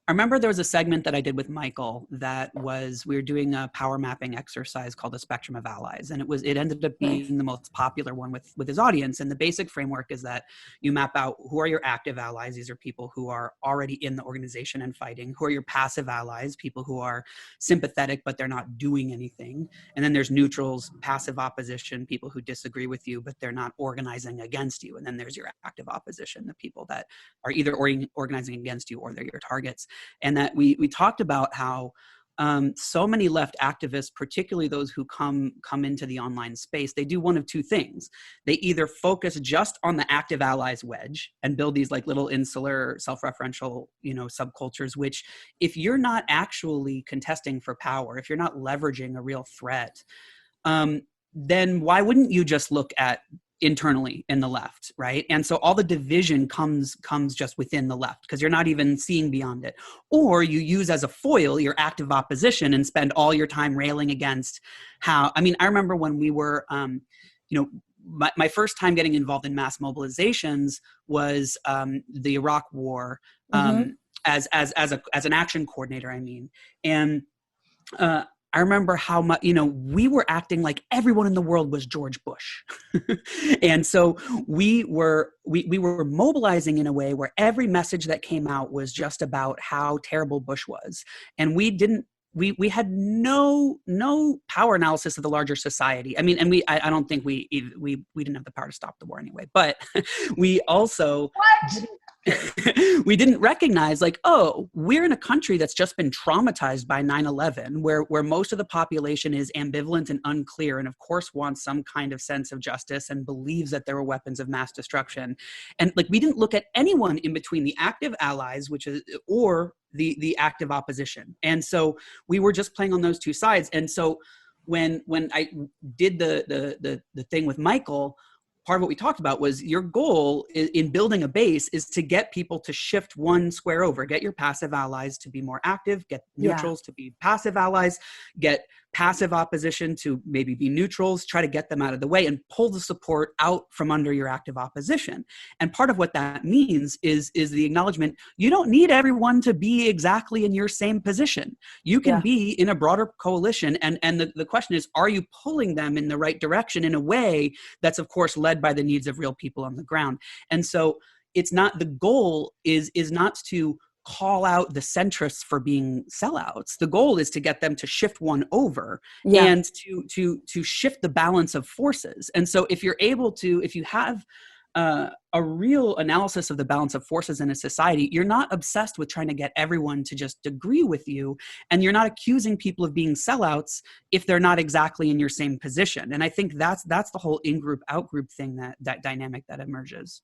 I remember there was a segment that I did with Michael that was, we were doing a power mapping exercise called the Spectrum of Allies. And it ended up Nice. being the most popular one with his audience. And the basic framework is that you map out who are your active allies. These are people who are already in the organization and fighting. Who are your passive allies? People who are sympathetic, but they're not doing anything. And then there's neutrals, passive opposition, people who disagree with you, but they're not organizing against you. And then there's your active opposition, the people that are either organizing against you or they're your targets. And that we talked about how so many left activists, particularly those who come into the online space, they do one of two things. They either focus just on the active allies wedge and build these like little insular self-referential, subcultures, which if you're not actually contesting for power, if you're not leveraging a real threat, then why wouldn't you just look at internally in the left, right? And so all the division comes just within the left because you're not even seeing beyond it. Or you use as a foil your active opposition and spend all your time railing against how, I remember when we were, my first time getting involved in mass mobilizations was the Iraq War as an action coordinator, and I remember how much, we were acting like everyone in the world was George Bush. And so we were mobilizing in a way where every message that came out was just about how terrible Bush was. And we had no power analysis of the larger society. I don't think we didn't have the power to stop the war anyway, but we also we didn't recognize we're in a country that's just been traumatized by 9/11, where most of the population is ambivalent and unclear, and of course wants some kind of sense of justice and believes that there were weapons of mass destruction. And we didn't look at anyone in between the active allies, or the active opposition. And so we were just playing on those two sides. And so when I did the thing with Michael, part of what we talked about was your goal in building a base is to get people to shift one square over, get your passive allies to be more active, get neutrals to be passive allies, get passive opposition to maybe be neutrals, try to get them out of the way and pull the support out from under your active opposition. And part of what that means is the acknowledgement, you don't need everyone to be exactly in your same position. You can be in a broader coalition. And the question is, are you pulling them in the right direction in a way that's of course led by the needs of real people on the ground? And so it's not, the goal is not to call out the centrists for being sellouts. The goal is to get them to shift one over and to shift the balance of forces. And so if you have a real analysis of the balance of forces in a society, you're not obsessed with trying to get everyone to just agree with you, and you're not accusing people of being sellouts if they're not exactly in your same position. And I think that's the whole in-group, out-group thing, that dynamic that emerges.